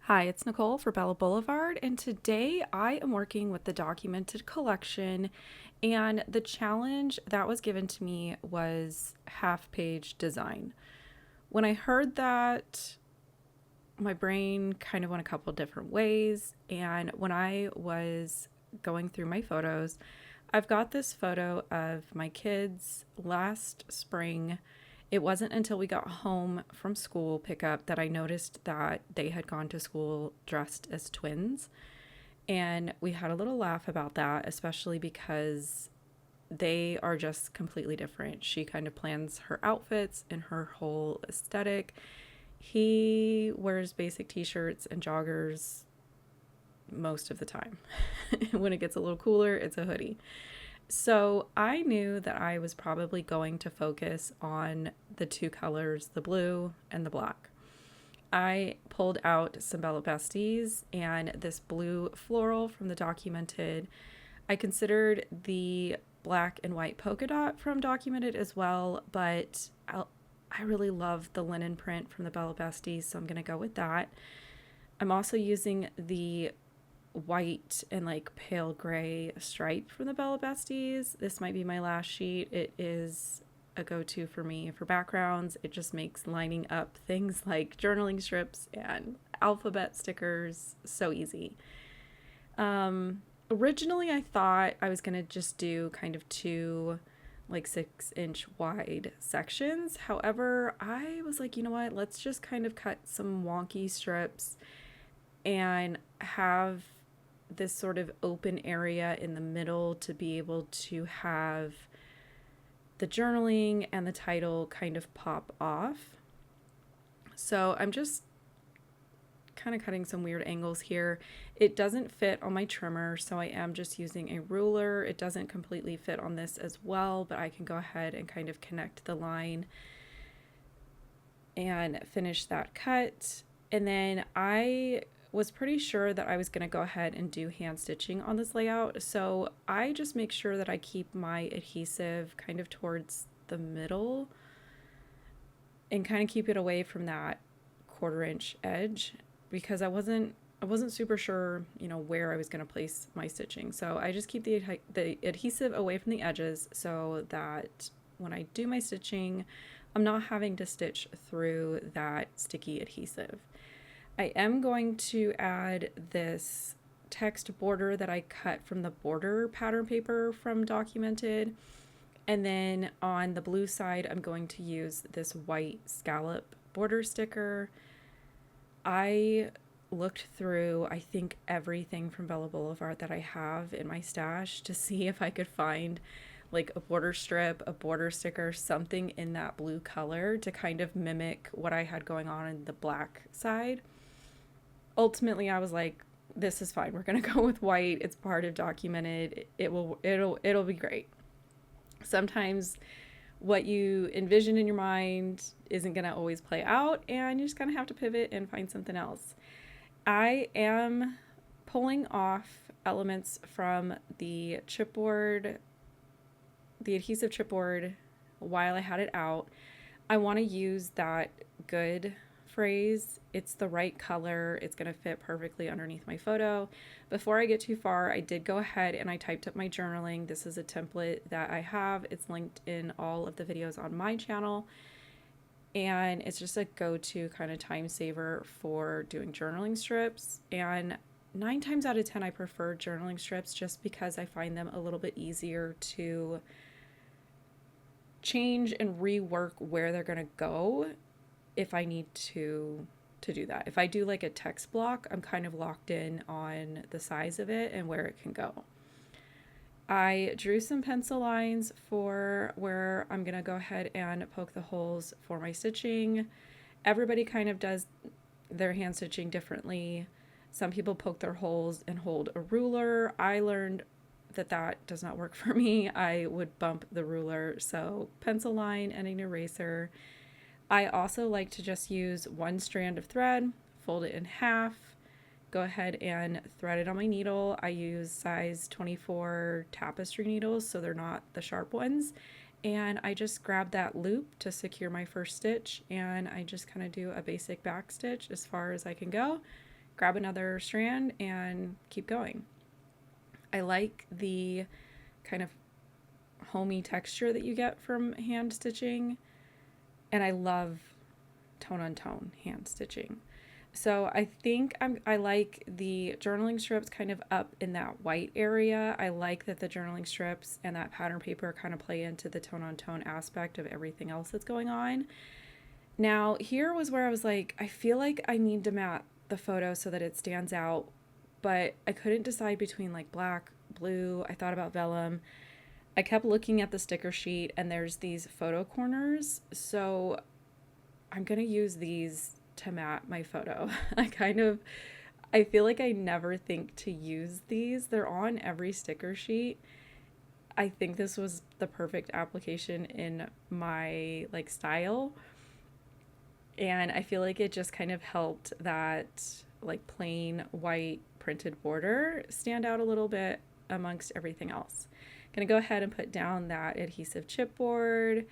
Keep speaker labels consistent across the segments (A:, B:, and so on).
A: Hi, it's Nicole for Bella Blvd, and today I am working with the documented collection. And the challenge that was given to me was half page design. When I heard that, my brain kind of went a couple different ways. And when I was going through my photos, I've got this photo of my kids last spring. It wasn't until we got home from school pickup that I noticed that they had gone to school dressed as twins. And we had a little laugh about that, especially because they are just completely different. She kind of plans her outfits and her whole aesthetic. He wears basic t-shirts and joggers most of the time. When it gets a little cooler, it's a hoodie. So I knew that I was probably going to focus on the two colors, the blue and the black. I pulled out some Bella Blvds and this blue floral from the documented. I considered the black and white polka dot from documented as well, but I really love the linen print from the Bella Blvds, so I'm going to go with that. I'm also using the white and like pale gray stripe from the Bella Blvds. This might be my last sheet. It is a go-to for me for backgrounds. It just makes lining up things like journaling strips and alphabet stickers so easy. Originally I thought I was gonna just do kind of two like 6-inch wide sections. However, I was like, you know what, let's just kind of cut some wonky strips and have this sort of open area in the middle to be able to have the journaling and the title kind of pop off. So I'm just kind of cutting some weird angles here. It doesn't fit on my trimmer, so I am just using a ruler. It doesn't completely fit on this as well, but I can go ahead and kind of connect the line and finish that cut. And then I was pretty sure that I was going to go ahead and do hand stitching on this layout. So I just make sure that I keep my adhesive kind of towards the middle and kind of keep it away from that 1/4-inch edge because I wasn't super sure, where I was going to place my stitching. So I just keep the adhesive away from the edges so that when I do my stitching, I'm not having to stitch through that sticky adhesive. I am going to add this text border that I cut from the border pattern paper from documented. And then on the blue side, I'm going to use this white scallop border sticker. I looked through, I think, everything from Bella Blvd that I have in my stash to see if I could find like a border strip, a border sticker, something in that blue color to kind of mimic what I had going on in the black side. Ultimately, I was like, this is fine. We're going to go with white. It's part of documented. It'll be great. Sometimes what you envision in your mind isn't going to always play out, and you're just going to have to pivot and find something else. I am pulling off elements from the chipboard, the adhesive chipboard, while I had it out. I want to use that good phrase. It's the right color. It's going to fit perfectly underneath my photo. Before I get too far, I did go ahead and I typed up my journaling. This is a template that I have. It's linked in all of the videos on my channel. And it's just a go-to kind of time saver for doing journaling strips. And 9 times out of 10, I prefer journaling strips just because I find them a little bit easier to change and rework where they're going to go if I need to do that. If I do like a text block, I'm kind of locked in on the size of it and where it can go. I drew some pencil lines for where I'm going to go ahead and poke the holes for my stitching. Everybody kind of does their hand stitching differently. Some people poke their holes and hold a ruler. I learned that does not work for me. I would bump the ruler. So pencil line and an eraser. I also like to just use one strand of thread, fold it in half, go ahead and thread it on my needle. I use size 24 tapestry needles, so they're not the sharp ones. And I just grab that loop to secure my first stitch, and I just kind of do a basic back stitch as far as I can go, grab another strand and keep going. I like the kind of homey texture that you get from hand stitching, and I love tone on tone hand stitching. So I think I like the journaling strips kind of up in that white area. I like that the journaling strips and that pattern paper kind of play into the tone on tone aspect of everything else that's going on. Now, here was where I was like, I feel like I need to matte the photo so that it stands out, but I couldn't decide between like black, blue. I thought about vellum. I kept looking at the sticker sheet and there's these photo corners. So I'm going to use these to matte my photo. I feel like I never think to use these. They're on every sticker sheet. I think this was the perfect application in my like style. And I feel like it just kind of helped that like plain white printed border stand out a little bit amongst everything else. Gonna go ahead and put down that adhesive chipboard,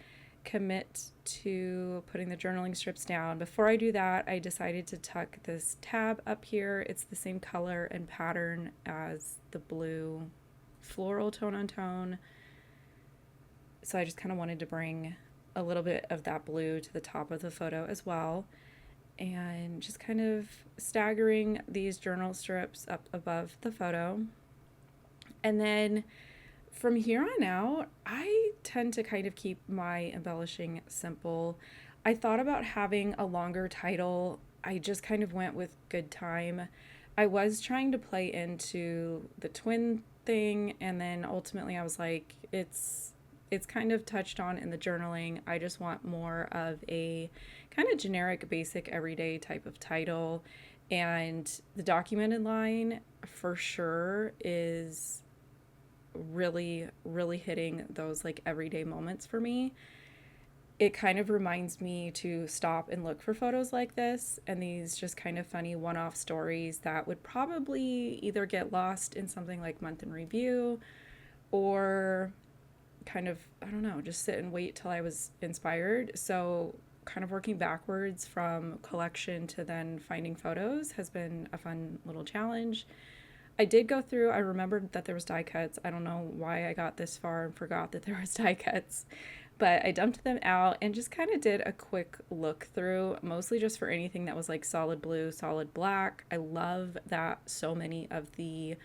A: commit to putting the journaling strips down. Before I do that, I decided to tuck this tab up here. It's the same color and pattern as the blue floral tone on tone. So I just kind of wanted to bring a little bit of that blue to the top of the photo as well. And just kind of staggering these journal strips up above the photo. And then from here on out, I tend to kind of keep my embellishing simple. I thought about having a longer title. I just kind of went with good time. I was trying to play into the twin thing, and then ultimately I was like, it's kind of touched on in the journaling. I just want more of a kind of generic, basic, everyday type of title. And the documented line for sure is really, really hitting those like everyday moments for me. It kind of reminds me to stop and look for photos like this and these just kind of funny one-off stories that would probably either get lost in something like month in review or kind of, I don't know, just sit and wait till I was inspired. So kind of working backwards from collection to then finding photos has been a fun little challenge. I did go through, I remembered that there was die cuts. I don't know why I got this far and forgot that there was die cuts, but I dumped them out and just kind of did a quick look through, mostly just for anything that was like solid blue, solid black. I love that so many of the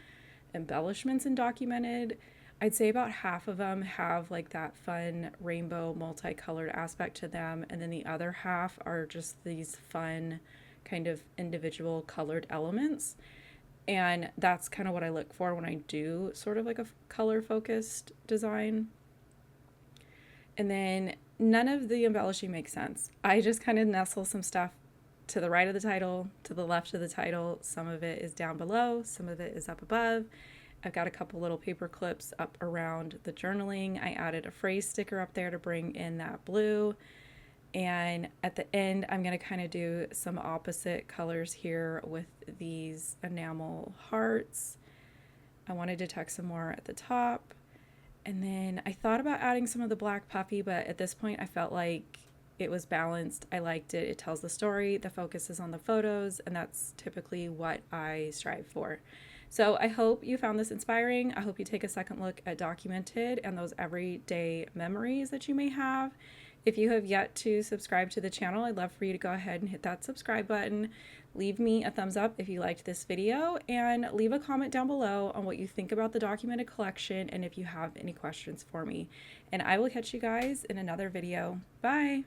A: embellishments in documented, I'd say about half of them have like that fun rainbow multicolored aspect to them, and then the other half are just these fun kind of individual colored elements. And that's kind of what I look for when I do sort of like a color focused design. And then none of the embellishing makes sense. I just kind of nestle some stuff to the right of the title, to the left of the title. Some of it is down below, some of it is up above. I've got a couple little paper clips up around the journaling. I added a phrase sticker up there to bring in that blue. And at the end, I'm going to kind of do some opposite colors here with these enamel hearts. I wanted to tuck some more at the top. And then I thought about adding some of the black puffy, but at this point I felt like it was balanced. I liked it. It tells the story. The focus is on the photos, and that's typically what I strive for. So I hope you found this inspiring. I hope you take a second look at documented and those everyday memories that you may have. If you have yet to subscribe to the channel, I'd love for you to go ahead and hit that subscribe button. Leave me a thumbs up if you liked this video, and leave a comment down below on what you think about the documented collection and if you have any questions for me. And I will catch you guys in another video. Bye!